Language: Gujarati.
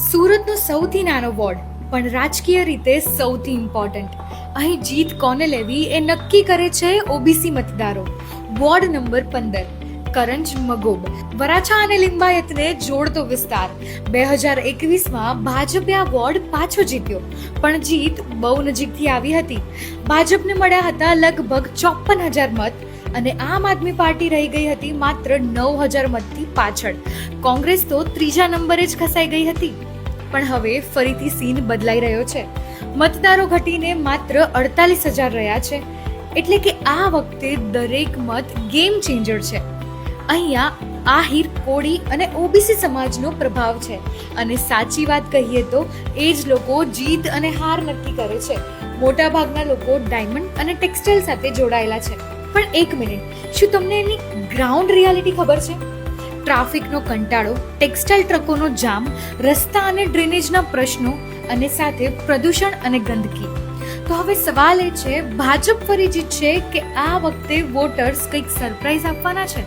સુરતનો સૌથી નાનો વોર્ડ પણ રાજકીય રીતે સૌથી ઇમ્પોર્ટન્ટ. અહીં જીત કોને લેવી એ નક્કી કરે છે ઓબીસી મતદારો. વોર્ડ નંબર 15 કરંજ મગોબ વરાછા અને લિંબાયતને જોડતો વિસ્તાર. 2021માં ભાજપે આ વોર્ડ પાછો જીત્યો, પણ જીત બહુ નજીકથી આવી હતી. ભાજપને મળ્યા હતા લગભગ 54,000 મત અને આમ આદમી પાર્ટી રહી ગઈ હતી માત્ર 9,000 મતથી પાછળ. કોંગ્રેસ તો ત્રીજા નંબરે જ ખસાઈ ગઈ હતી. પણ હવે ફરીથી સીન બદલાઈ રહ્યો છે. મતદારો ઘટીને માત્ર 48,000 રહ્યા છે. એટલે કે આ વખતે દરેક મત ગેમ ચેન્જર છે. અહીંયા આહિર, કોળી અને ઓબીસી સમાજનો પ્રભાવ છે. અને સાચી વાત કહીએ તો એ જ લોકો જીત અને હાર નક્કી કરે છે. મોટા ભાગના લોકો ડાયમંડ અને ટેક્સટાઇલ સાથે જોડાયેલા છે. પણ એક મિનિટ, શું તમને એની ગ્રાઉન્ડ રિયાલિટી ખબર છે? ટ્રાફિકનો કંટાળો, ટેક્સટાઇલ ટ્રકોનો જામ, રસ્તા અને ડ્રેનેજના પ્રશ્નો અને સાથે પ્રદૂષણ અને ગંદકી. તો હવે સવાલ એ છે, ભાજપ ફરી જીતશે કે આ વખતે વોટર્સ કંઈક સરપ્રાઈઝ આપવાના છે?